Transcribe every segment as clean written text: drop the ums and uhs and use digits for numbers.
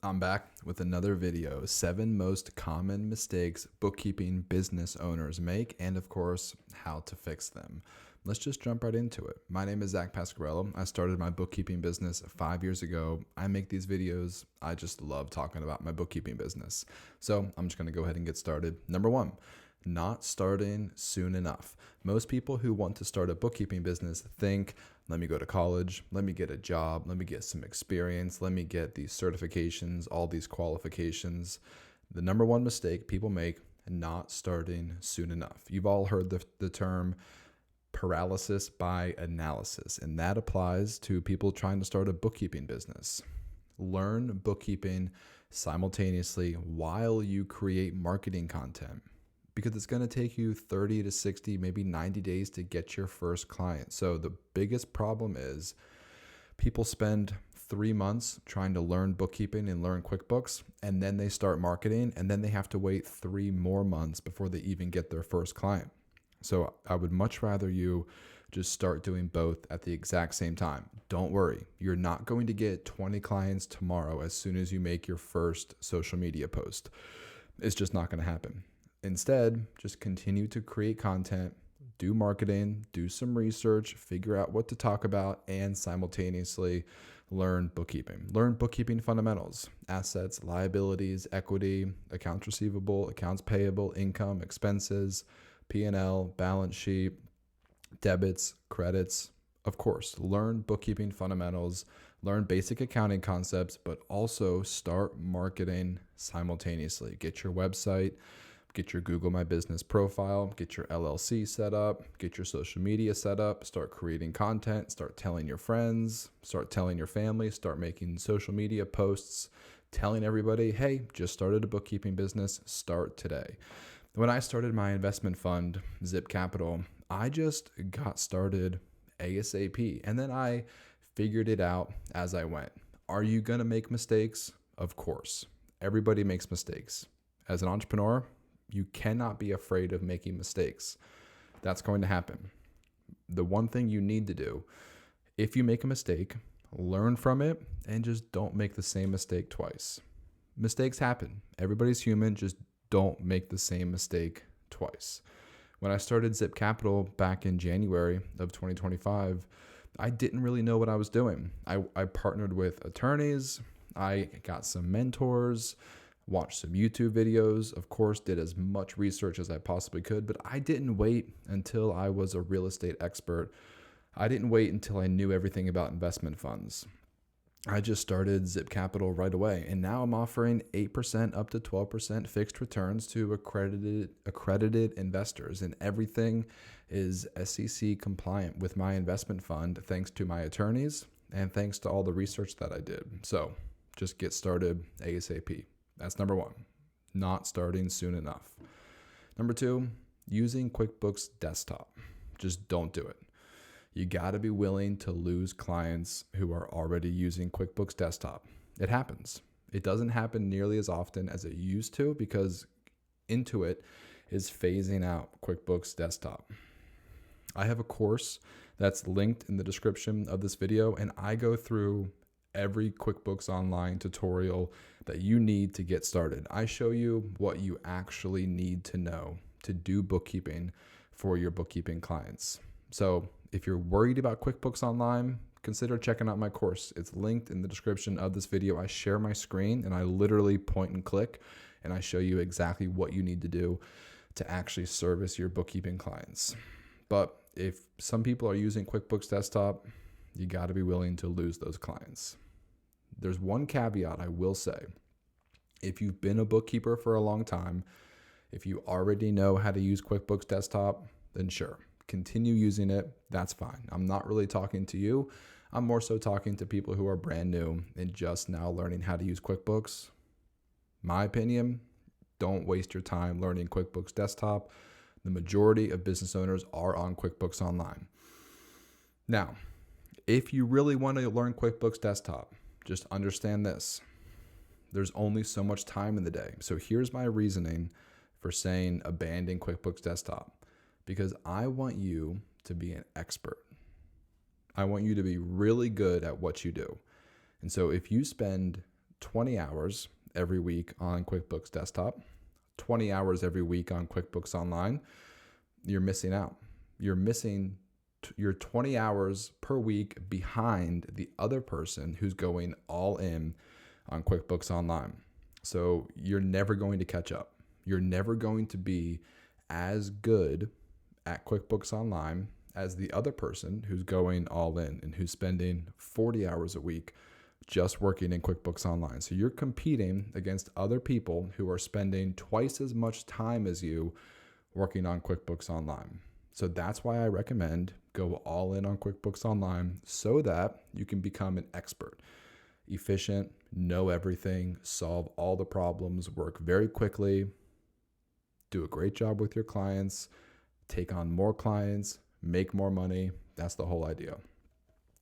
I'm back with another video, 7 most common mistakes bookkeeping business owners make, and of course, how to fix them. Let's just jump right into it. My name is Zach Pasquarello. I started my bookkeeping business 5 years ago. I make these videos. I just love talking about my bookkeeping business. So I'm just going to go ahead and get started. Number 1, not starting soon enough. Most people who want to start a bookkeeping business think, let me go to college, let me get a job, let me get some experience, let me get these certifications, all these qualifications. The number one mistake people make, not starting soon enough. You've all heard the term paralysis by analysis, and that applies to people trying to start a bookkeeping business. Learn bookkeeping simultaneously while you create marketing content, because it's going to take you 30 to 60, maybe 90 days to get your first client. So the biggest problem is people spend 3 months trying to learn bookkeeping and learn QuickBooks, and then they start marketing, and then they have to wait 3 more months before they even get their first client. So I would much rather you just start doing both at the exact same time. Don't worry, you're not going to get 20 clients tomorrow as soon as you make your first social media post. It's just not going to happen. Instead, just continue to create content, do marketing, do some research, figure out what to talk about, and simultaneously learn bookkeeping. Learn bookkeeping fundamentals: assets, liabilities, equity, accounts receivable, accounts payable, income, expenses, P&L, balance sheet, debits, credits. Of course, learn bookkeeping fundamentals, learn basic accounting concepts, but also start marketing simultaneously. Get your website, get your Google My Business profile, get your LLC set up, get your social media set up, start creating content, start telling your friends, start telling your family, start making social media posts, telling everybody, hey, just started a bookkeeping business, start today. When I started my investment fund, Zip Capital, I just got started ASAP, and then I figured it out as I went. Are you going to make mistakes? Of course. Everybody makes mistakes. As an entrepreneur, you cannot be afraid of making mistakes. That's going to happen. The one thing you need to do, if you make a mistake, learn from it and just don't make the same mistake twice. Mistakes happen. Everybody's human. Just don't make the same mistake twice. When I started Zip Capital back in January of 2025, I didn't really know what I was doing. I partnered with attorneys. I got some mentors, watched some YouTube videos, of course, did as much research as I possibly could, but I didn't wait until I was a real estate expert. I didn't wait until I knew everything about investment funds. I just started Zip Capital right away, and now I'm offering 8% up to 12% fixed returns to accredited investors, and everything is SEC compliant with my investment fund, thanks to my attorneys and thanks to all the research that I did. So just get started ASAP. That's number 1, not starting soon enough. Number 2, using QuickBooks Desktop. Just don't do it. You got to be willing to lose clients who are already using QuickBooks Desktop. It happens. It doesn't happen nearly as often as it used to because Intuit is phasing out QuickBooks Desktop. I have a course that's linked in the description of this video, and I go through every QuickBooks Online tutorial that you need to get started. I show you what you actually need to know to do bookkeeping for your bookkeeping clients. So if you're worried about QuickBooks Online, consider checking out my course. It's linked in the description of this video. I share my screen and I literally point and click, and I show you exactly what you need to do to actually service your bookkeeping clients. But if some people are using QuickBooks Desktop, you got to be willing to lose those clients. There's one caveat I will say. If you've been a bookkeeper for a long time, if you already know how to use QuickBooks Desktop, then sure, continue using it. That's fine. I'm not really talking to you. I'm more so talking to people who are brand new and just now learning how to use QuickBooks. My opinion, don't waste your time learning QuickBooks Desktop. The majority of business owners are on QuickBooks Online. Now, if you really want to learn QuickBooks Desktop, just understand this. There's only so much time in the day. So here's my reasoning for saying abandon QuickBooks Desktop. Because I want you to be an expert. I want you to be really good at what you do. And so if you spend 20 hours every week on QuickBooks Desktop, 20 hours every week on QuickBooks Online, you're missing out. You're 20 hours per week behind the other person who's going all in on QuickBooks Online. So you're never going to catch up. You're never going to be as good at QuickBooks Online as the other person who's going all in and who's spending 40 hours a week just working in QuickBooks Online. So you're competing against other people who are spending twice as much time as you working on QuickBooks Online. So that's why I recommend go all in on QuickBooks Online so that you can become an expert, efficient, know everything, solve all the problems, work very quickly, do a great job with your clients, take on more clients, make more money. That's the whole idea.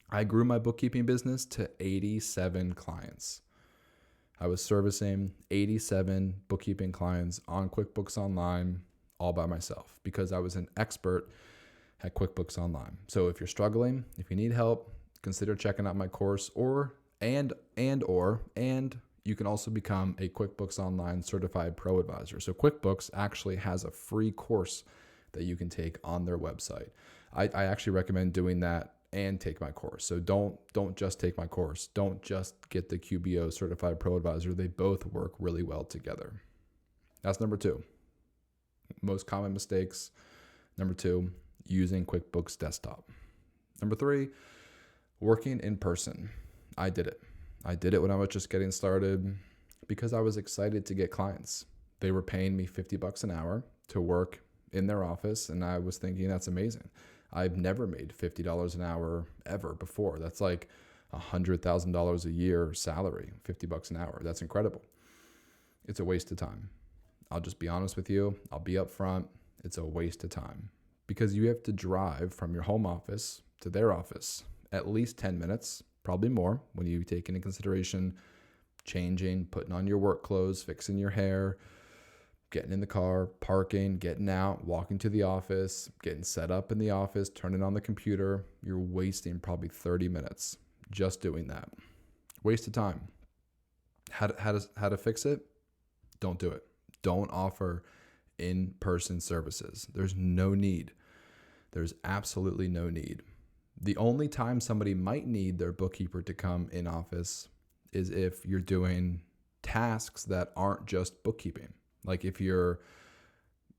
I grew my bookkeeping business to 87 clients. I was servicing 87 bookkeeping clients on QuickBooks Online all by myself because I was an expert at QuickBooks Online. So if you're struggling, if you need help, consider checking out my course and you can also become a QuickBooks Online certified pro advisor. So QuickBooks actually has a free course that you can take on their website. I actually recommend doing that and take my course. So don't just take my course. Don't just get the QBO certified pro advisor. They both work really well together. That's number 2. Most common mistakes. Number 2, using QuickBooks Desktop. Number 3, working in person. I did it when I was just getting started because I was excited to get clients. They were paying me $50 an hour to work in their office, and I was thinking that's amazing. I've never made $50 an hour ever before. That's like $100,000 a year salary, $50 an hour. That's incredible. It's a waste of time. I'll just be honest with you. I'll be upfront. It's a waste of time because you have to drive from your home office to their office at least 10 minutes, probably more when you take into consideration changing, putting on your work clothes, fixing your hair, getting in the car, parking, getting out, walking to the office, getting set up in the office, turning on the computer. You're wasting probably 30 minutes just doing that. Waste of time. How to fix it? Don't do it. Don't offer in-person services. There's no need. There's absolutely no need. The only time somebody might need their bookkeeper to come in office is if you're doing tasks that aren't just bookkeeping. Like if you're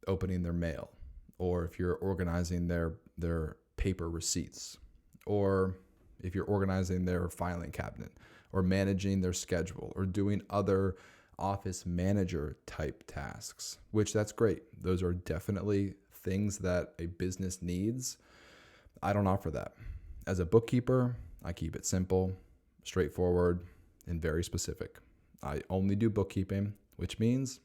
opening their mail, or if you're organizing their paper receipts, or if you're organizing their filing cabinet, or managing their schedule, or doing other office manager type tasks, which that's great. Those are definitely things that a business needs. I don't offer that. As a bookkeeper, I keep it simple, straightforward, and very specific. I only do bookkeeping, which means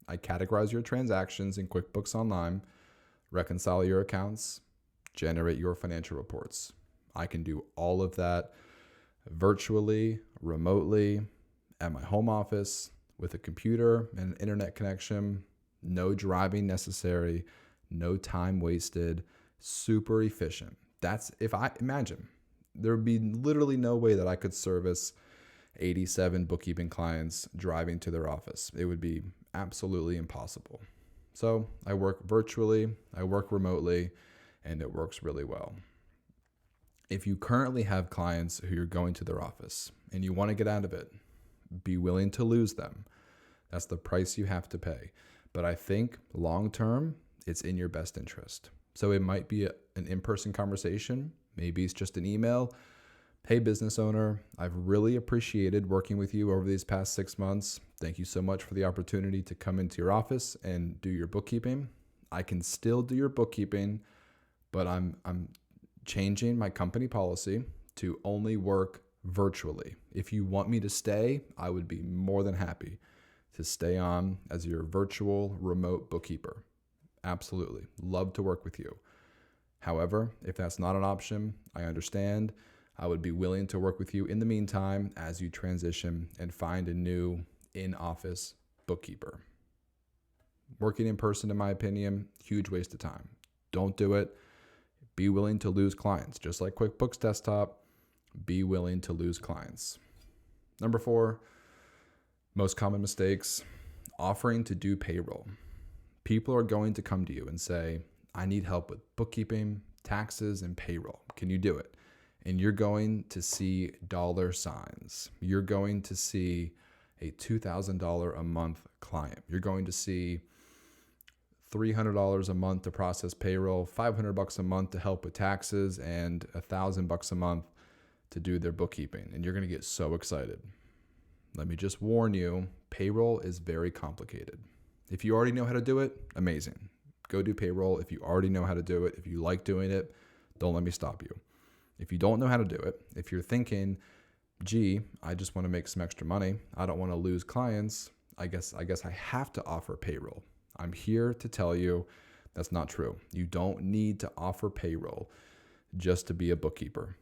I categorize your transactions in QuickBooks Online, reconcile your accounts, generate your financial reports. I can do all of that virtually, remotely, at my home office, with a computer and an internet connection, no driving necessary, no time wasted, super efficient. That's if I imagine there would be literally no way that I could service 87 bookkeeping clients driving to their office. It would be absolutely impossible. So I work virtually, I work remotely, and it works really well. If you currently have clients who you're going to their office and you want to get out of it, be willing to lose them. That's the price you have to pay. But I think long term, it's in your best interest. So it might be an in-person conversation. Maybe it's just an email. Hey, business owner, I've really appreciated working with you over these past 6 months. Thank you so much for the opportunity to come into your office and do your bookkeeping. I can still do your bookkeeping, but I'm changing my company policy to only work virtually. If you want me to stay, I would be more than happy to stay on as your virtual remote bookkeeper. Absolutely. Love to work with you. However, if that's not an option, I understand. I would be willing to work with you in the meantime as you transition and find a new in-office bookkeeper. Working in person, in my opinion, huge waste of time. Don't do it. Be willing to lose clients. Just like QuickBooks Desktop, be willing to lose clients. Number 4, Most common mistakes, offering to do payroll. People are going to come to you and say, I need help with bookkeeping, taxes, and payroll. Can you do it? And you're going to see dollar signs. You're going to see a $2,000 a month client. You're going to see $300 a month to process payroll, $500 a month to help with taxes, and $1,000 a month to do their bookkeeping. And you're going to get so excited. Let me just warn you, payroll is very complicated. If you already know how to do it, amazing. Go do payroll. If you already know how to do it, if you like doing it, don't let me stop you. If you don't know how to do it, if you're thinking, gee, I just want to make some extra money, I don't want to lose clients, I guess I have to offer payroll. I'm here to tell you that's not true. You don't need to offer payroll just to be a bookkeeper.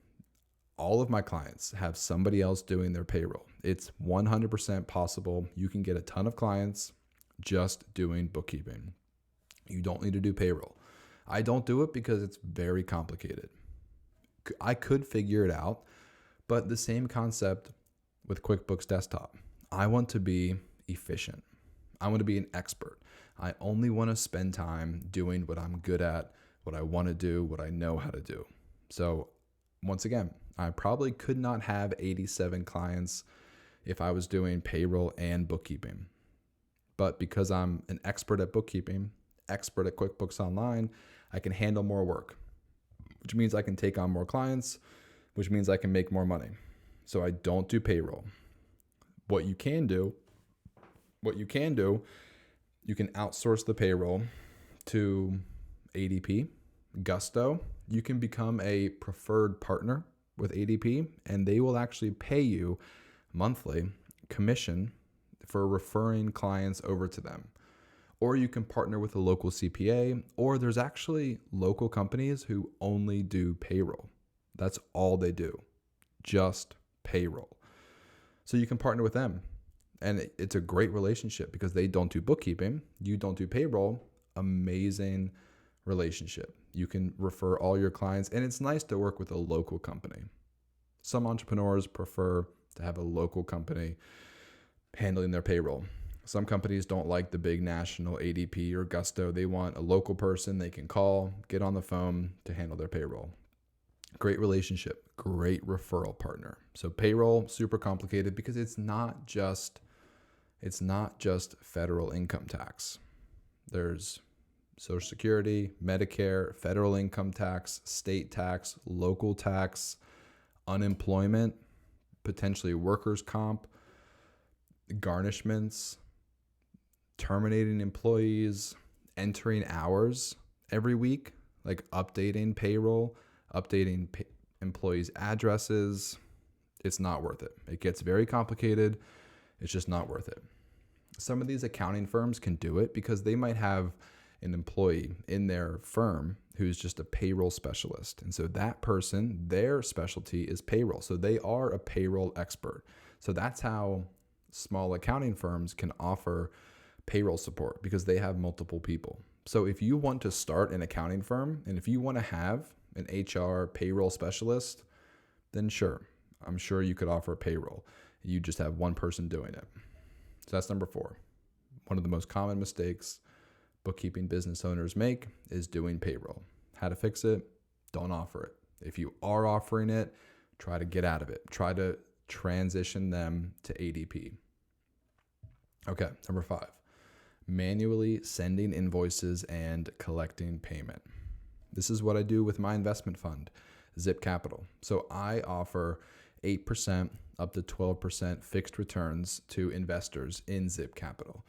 All of my clients have somebody else doing their payroll. It's 100% possible. You can get a ton of clients just doing bookkeeping. You don't need to do payroll. I don't do it because it's very complicated. I could figure it out, but the same concept with QuickBooks Desktop. I want to be efficient. I want to be an expert. I only want to spend time doing what I'm good at, what I want to do, what I know how to do. So once again, I probably could not have 87 clients if I was doing payroll and bookkeeping. But because I'm an expert at bookkeeping, expert at QuickBooks Online, I can handle more work, which means I can take on more clients, which means I can make more money. So I don't do payroll. What you can do, you can outsource the payroll to ADP, Gusto. You can become a preferred partner with ADP, and they will actually pay you monthly commission for referring clients over to them. Or you can partner with a local CPA, or there's actually local companies who only do payroll. That's all they do, just payroll. So you can partner with them. And it's a great relationship because they don't do bookkeeping, you don't do payroll. Amazing relationship. You can refer all your clients, and it's nice to work with a local company. Some entrepreneurs prefer to have a local company handling their payroll. Some companies don't like the big national ADP or Gusto. They want a local person they can call, get on the phone to handle their payroll. Great relationship, great referral partner. So payroll, super complicated because it's not just federal income tax. There's Social Security, Medicare, federal income tax, state tax, local tax, unemployment, potentially workers' comp, garnishments, terminating employees, entering hours every week, like updating payroll, updating employees' addresses. It's not worth it. It gets very complicated. It's just not worth it. Some of these accounting firms can do it because they might have an employee in their firm who's just a payroll specialist. And so that person, their specialty is payroll. So they are a payroll expert. So that's how small accounting firms can offer payroll support because they have multiple people. So if you want to start an accounting firm and if you want to have an HR payroll specialist, then sure, I'm sure you could offer payroll. You just have one person doing it. So that's number 4. One of the most common mistakes bookkeeping business owners make is doing payroll. How to fix it? Don't offer it. If you are offering it, try to get out of it. Try to transition them to ADP. Okay, number 5, manually sending invoices and collecting payment. This is what I do with my investment fund, Zip Capital. So I offer 8% up to 12% fixed returns to investors in Zip Capital.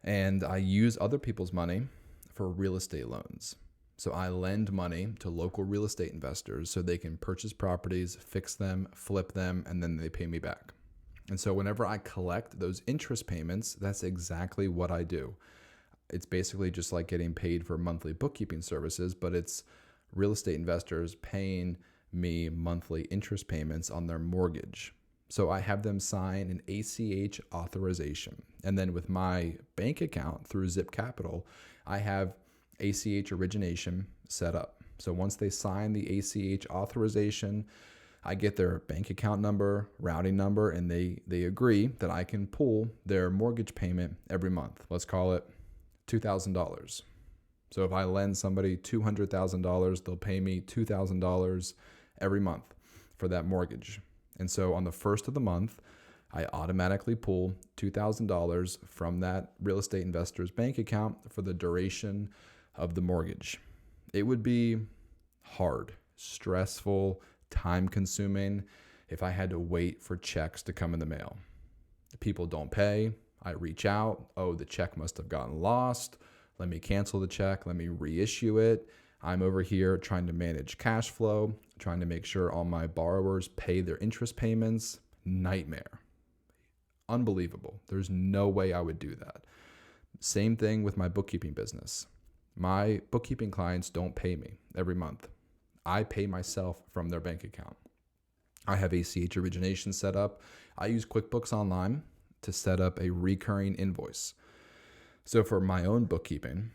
And I use other people's money for real estate loans. So I lend money to local real estate investors so they can purchase properties, fix them, flip them, and then they pay me back. And so whenever I collect those interest payments, that's exactly what I do. It's basically just like getting paid for monthly bookkeeping services, but it's real estate investors paying me monthly interest payments on their mortgage. So I have them sign an ACH authorization. And then with my bank account through Zip Capital, I have ACH origination set up. So once they sign the ACH authorization, I get their bank account number, routing number, and they agree that I can pull their mortgage payment every month. Let's call it $2,000. So if I lend somebody $200,000, they'll pay me $2,000 every month for that mortgage. And so on the first of the month, I automatically pull $2,000 from that real estate investor's bank account for the duration of the mortgage. It would be hard, stressful, time-consuming if I had to wait for checks to come in the mail. People don't pay. I reach out. Oh, the check must have gotten lost. Let me cancel the check. Let me reissue it. I'm over here trying to manage cash flow, trying to make sure all my borrowers pay their interest payments. Nightmare. Unbelievable. There's no way I would do that. Same thing with my bookkeeping business. My bookkeeping clients don't pay me every month. I pay myself from their bank account. I have ACH origination set up. I use QuickBooks Online to set up a recurring invoice. So for my own bookkeeping,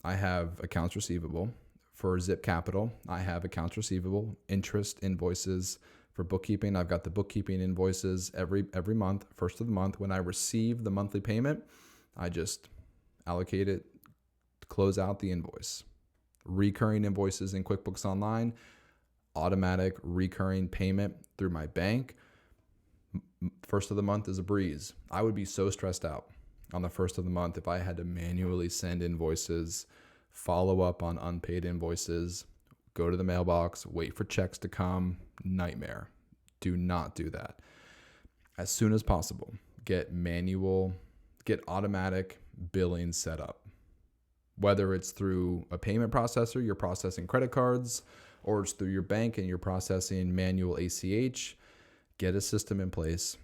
I have accounts receivable. For Zip Capital, I have accounts receivable, interest invoices. For bookkeeping, I've got the bookkeeping invoices every month, first of the month. When I receive the monthly payment, I just allocate it to close out the invoice. Recurring invoices in QuickBooks Online, automatic recurring payment through my bank. First of the month is a breeze. I would be so stressed out on the first of the month if I had to manually send invoices, follow up on unpaid invoices, go to the mailbox, wait for checks to come. Nightmare. Do not do that. As soon as possible, get automatic billing set up. Whether it's through a payment processor, you're processing credit cards, or it's through your bank and you're processing manual ACH, get a system in place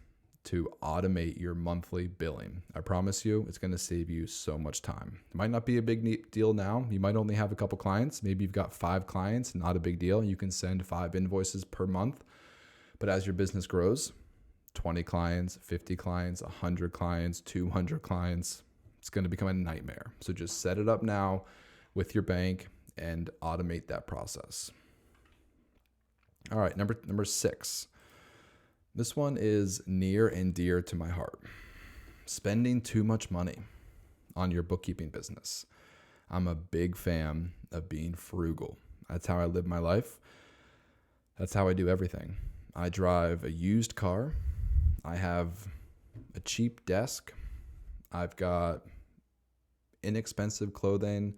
to automate your monthly billing. I promise you, it's going to save you so much time. It might not be a big deal now. You might only have a couple clients. Maybe you've got 5 clients, not a big deal. You can send 5 invoices per month. But as your business grows, 20 clients, 50 clients, 100 clients, 200 clients, it's going to become a nightmare. So just set it up now with your bank and automate that process. All right, number 6. This one is near and dear to my heart. Spending too much money on your bookkeeping business. I'm a big fan of being frugal. That's how I live my life. That's how I do everything. I drive a used car. I have a cheap desk. I've got inexpensive clothing.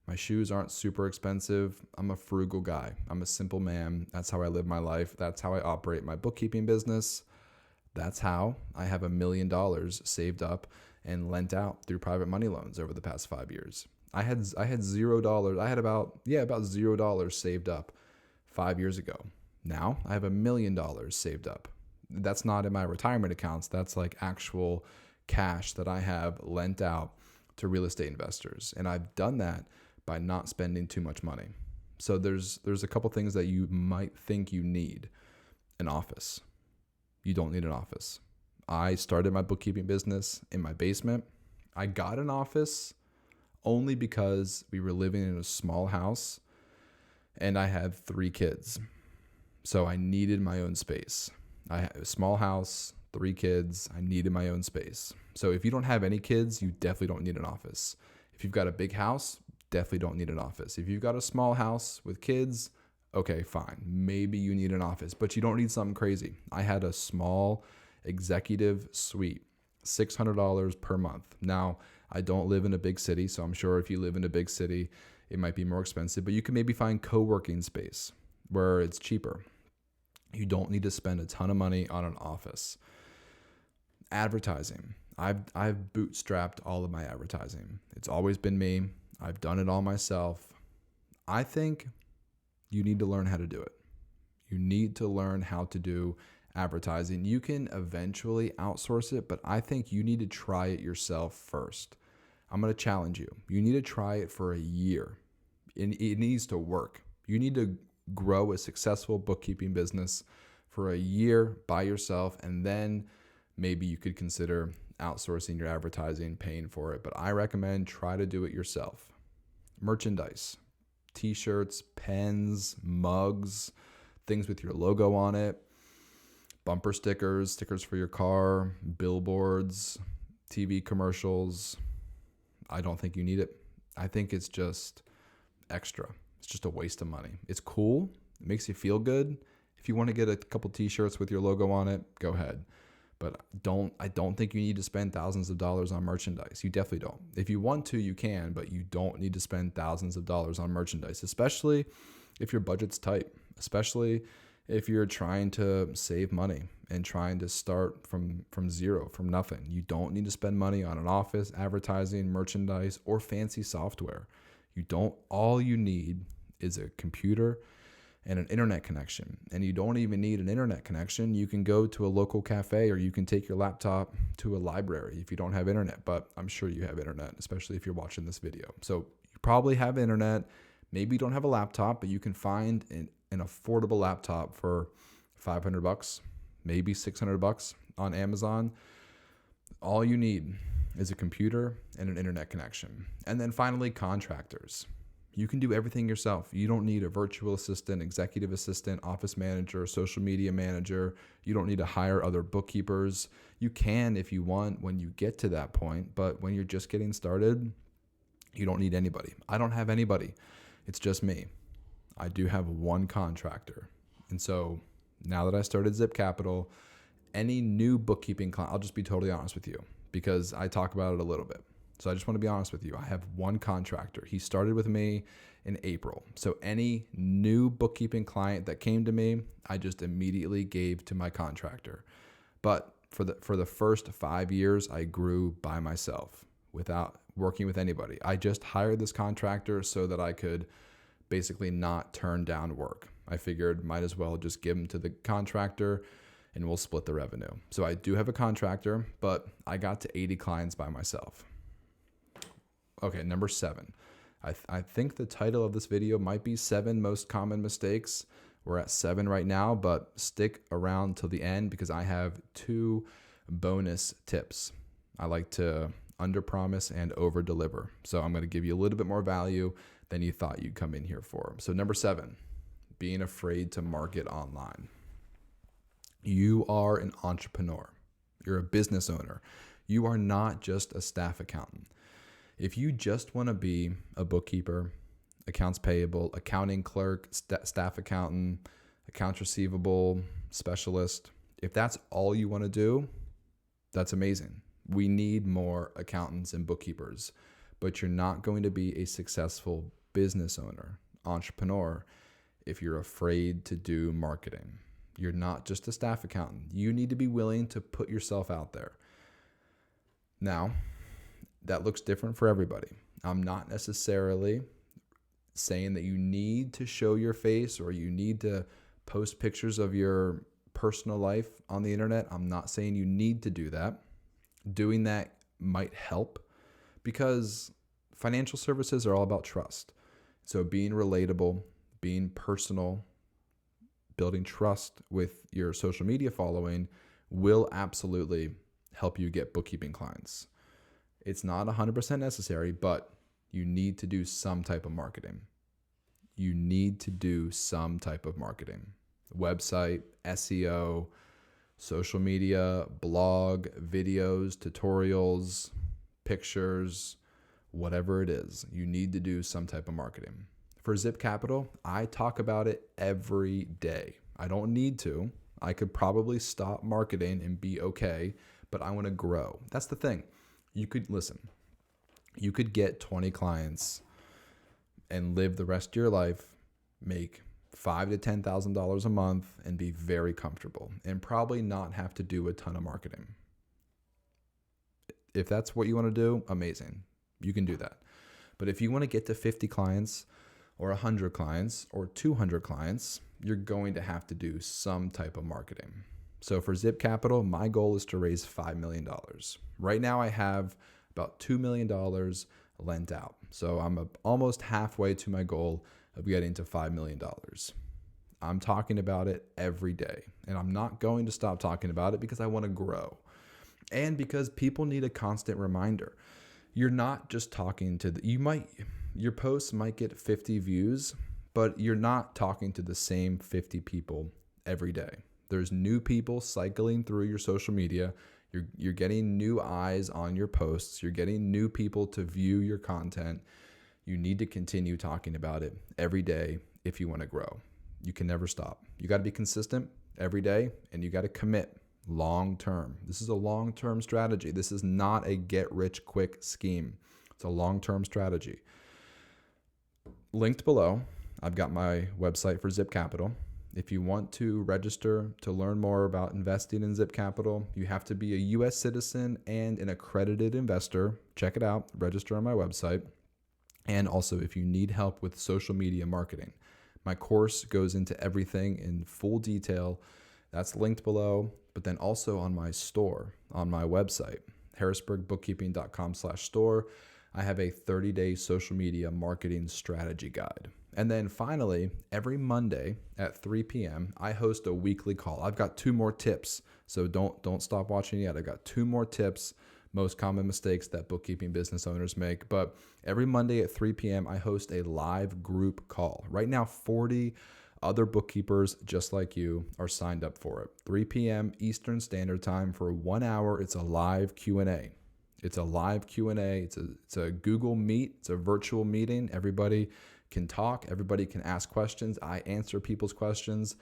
My shoes aren't super expensive. I'm a frugal guy. I'm a simple man. That's how I live my life. That's how I operate my bookkeeping business. That's how I have $1 million saved up and lent out through private money loans over the past 5 years. I had $0. I had about $0 saved up 5 years ago. Now I have $1 million saved up. That's not in my retirement accounts. That's like actual cash that I have lent out to real estate investors. And I've done that by not spending too much money. So there's a couple things that you might think you need. An office. You don't need an office. I started my bookkeeping business in my basement. I got an office only because we were living in a small house and I had 3 kids. So I needed my own space. I had a small house, 3 kids. I needed my own space. So if you don't have any kids, you definitely don't need an office. If you've got a big house, definitely don't need an office. If you've got a small house with kids, okay, fine. Maybe you need an office, but you don't need something crazy. I had a small executive suite, $600 per month. Now, I don't live in a big city, so I'm sure if you live in a big city, it might be more expensive, but you can maybe find co-working space where it's cheaper. You don't need to spend a ton of money on an office. Advertising. I've bootstrapped all of my advertising. It's always been me. I've done it all myself. I think you need to learn how to do it. You need to learn how to do advertising. You can eventually outsource it, but I think you need to try it yourself first. I'm going to challenge you. You need to try it for a year. It needs to work. You need to grow a successful bookkeeping business for a year by yourself, and then maybe you could consider outsourcing your advertising, paying for it. But I recommend try to do it yourself. Merchandise, t-shirts, pens, mugs, things with your logo on it, bumper stickers, stickers for your car, billboards, TV commercials. I don't think you need it. I think it's just extra. It's just a waste of money. It's cool. It makes you feel good. If you want to get a couple t-shirts with your logo on it, go ahead. But I don't think you need to spend thousands of dollars on merchandise. You definitely don't. If you want to, you can, but you don't need to spend thousands of dollars on merchandise, especially if your budget's tight, especially if you're trying to save money and trying to start from zero, from nothing. You don't need to spend money on an office, advertising, merchandise, or fancy software. All you need is a computer and an internet connection. And you don't even need an internet connection. You can go to a local cafe, or you can take your laptop to a library if you don't have internet, but I'm sure you have internet, especially if you're watching this video. So you probably have internet. Maybe you don't have a laptop, but you can find an affordable laptop for $500, maybe $600 on Amazon. All you need is a computer and an internet connection. And then finally, contractors. You can do everything yourself. You don't need a virtual assistant, executive assistant, office manager, social media manager. You don't need to hire other bookkeepers. You can if you want when you get to that point, but when you're just getting started, you don't need anybody. I don't have anybody. It's just me. I do have one contractor. And so now that I started Zip Capital, any new bookkeeping client, I'll just be totally honest with you because I talk about it a little bit. So I just want to be honest with you. I have one contractor. He started with me in April. So any new bookkeeping client that came to me, I just immediately gave to my contractor. But for the first 5 years, I grew by myself without working with anybody. I just hired this contractor so that I could basically not turn down work. I figured might as well just give them to the contractor and we'll split the revenue. So I do have a contractor, but I got to 80 clients by myself. Okay, number 7. I think the title of this video might be 7 most common mistakes. We're at 7 right now, but stick around till the end because I have 2 bonus tips. I like to underpromise and overdeliver. So I'm going to give you a little bit more value than you thought you'd come in here for. So number 7, being afraid to market online. You are an entrepreneur. You're a business owner. You are not just a staff accountant. If you just want to be a bookkeeper, accounts payable, accounting clerk, staff accountant, accounts receivable specialist, if that's all you want to do, that's amazing. We need more accountants and bookkeepers, but you're not going to be a successful business owner, entrepreneur, if you're afraid to do marketing. You're not just a staff accountant. You need to be willing to put yourself out there. Now, that looks different for everybody. I'm not necessarily saying that you need to show your face or you need to post pictures of your personal life on the internet. I'm not saying you need to do that. Doing that might help because financial services are all about trust. So being relatable, being personal, building trust with your social media following will absolutely help you get bookkeeping clients. It's not 100% necessary, but you need to do some type of marketing. You need to do some type of marketing. Website, SEO, social media, blog, videos, tutorials, pictures, whatever it is. You need to do some type of marketing. For Zip Capital, I talk about it every day. I don't need to. I could probably stop marketing and be okay, but I want to grow. That's the thing. You could get 20 clients and live the rest of your life, make $5,000 to $10,000 a month and be very comfortable and probably not have to do a ton of marketing. If that's what you want to do, amazing. You can do that. But if you want to get to 50 clients or 100 clients or 200 clients, you're going to have to do some type of marketing. So for Zip Capital, my goal is to raise $5 million. Right now I have about $2 million lent out. So I'm almost halfway to my goal of getting to $5 million. I'm talking about it every day, and I'm not going to stop talking about it because I want to grow and because people need a constant reminder. You're not just talking to your posts might get 50 views, but you're not talking to the same 50 people every day. There's new people cycling through your social media. You're getting new eyes on your posts. You're getting new people to view your content. You need to continue talking about it every day if you want to grow. You can never stop. You got to be consistent every day, and you got to commit long term. This is a long-term strategy. This is not a get-rich-quick scheme. It's a long-term strategy. Linked below, I've got my website for Zip Capital. If you want to register to learn more about investing in Zip Capital, you have to be a U.S. citizen and an accredited investor. Check it out. Register on my website. And also, if you need help with social media marketing, my course goes into everything in full detail. That's linked below, but then also on my store, on my website, harrisburgbookkeeping.com/store, I have a 30-day social media marketing strategy guide. And then finally, every Monday at 3 p.m., I host a weekly call. I've got 2 more tips, so don't stop watching yet. I've got 2 more tips, most common mistakes that bookkeeping business owners make. But every Monday at 3 p.m., I host a live group call. Right now, 40 other bookkeepers just like you are signed up for it. 3 p.m. Eastern Standard Time for 1 hour. It's a live Q&A. It's a live Q&A. It's a Google Meet. It's a virtual meeting. Everybody can talk. Everybody can ask questions. I answer people's questions.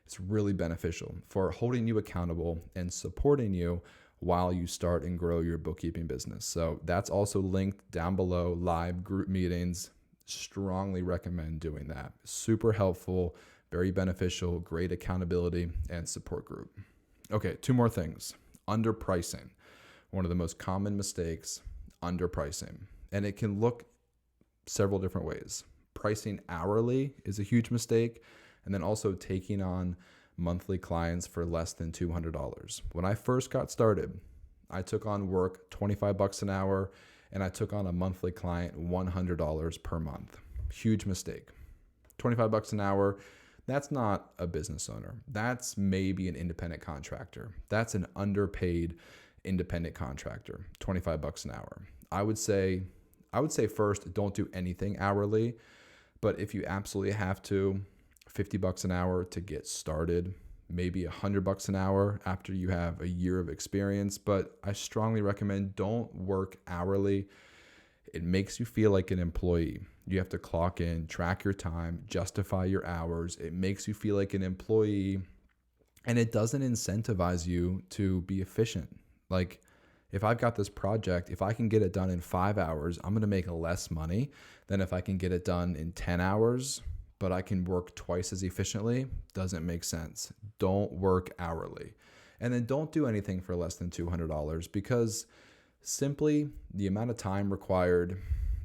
It's really beneficial for holding you accountable and supporting you while you start and grow your bookkeeping business. So that's also linked down below, live group meetings. Strongly recommend doing that. Super helpful, very beneficial, great accountability and support group. Okay, 2 more things. Underpricing. One of the most common mistakes, underpricing. And it can look several different ways. Pricing hourly is a huge mistake. And then also taking on monthly clients for less than $200. When I first got started, I took on work $25 an hour, and I took on a monthly client $100 per month. Huge mistake. $25 an hour, that's not a business owner. That's maybe an independent contractor. That's an underpaid independent contractor, $25 an hour. I would say first, don't do anything hourly, but if you absolutely have to, $50 an hour to get started, maybe $100 an hour after you have a year of experience. But I strongly recommend don't work hourly. It makes you feel like an employee. You have to clock in, track your time, justify your hours. It makes you feel like an employee, and it doesn't incentivize you to be efficient. Like, if I've got this project, if I can get it done in 5 hours, I'm going to make less money than if I can get it done in 10 hours, but I can work twice as efficiently. Doesn't make sense. Don't work hourly. And then don't do anything for less than $200, because simply the amount of time required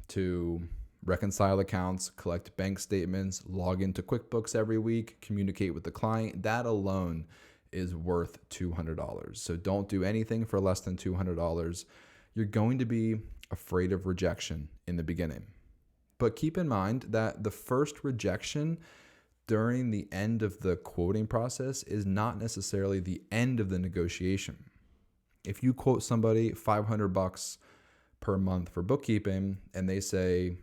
to reconcile accounts, collect bank statements, log into QuickBooks every week, communicate with the client, that alone is worth $200. So don't do anything for less than $200. You're going to be afraid of rejection in the beginning. But keep in mind that the first rejection during the end of the quoting process is not necessarily the end of the negotiation. If you quote somebody $500 per month for bookkeeping and they say,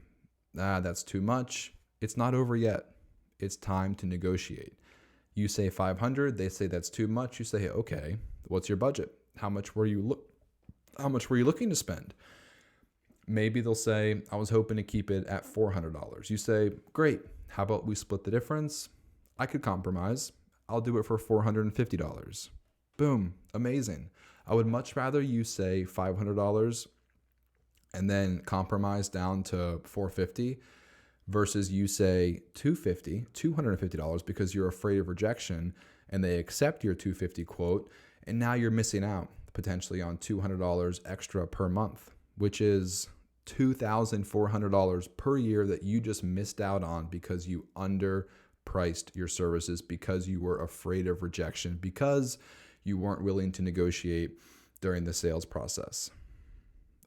that's too much, it's not over yet. It's time to negotiate. You say 500, they say that's too much. You say, okay, what's your budget? How much were you looking to spend? Maybe they'll say, I was hoping to keep it at $400. You say, great. How about we split the difference? I could compromise. I'll do it for $450. Boom. Amazing. I would much rather you say $500 and then compromise down to $450 versus you say $250 because you're afraid of rejection, and they accept your $250 quote, and now you're missing out potentially on $200 extra per month, which is $2,400 per year that you just missed out on because you underpriced your services, because you were afraid of rejection, because you weren't willing to negotiate during the sales process.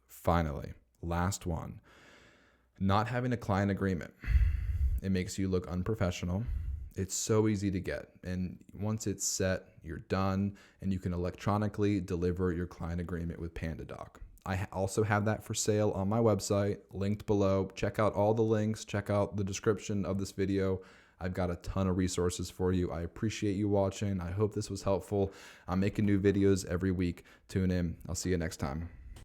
Finally, last one. Not having a client agreement. It makes you look unprofessional. It's so easy to get. And once it's set, you're done, and you can electronically deliver your client agreement with PandaDoc. I also have that for sale on my website, linked below. Check out all the links, check out the description of this video. I've got a ton of resources for you. I appreciate you watching. I hope this was helpful. I'm making new videos every week. Tune in. I'll see you next time.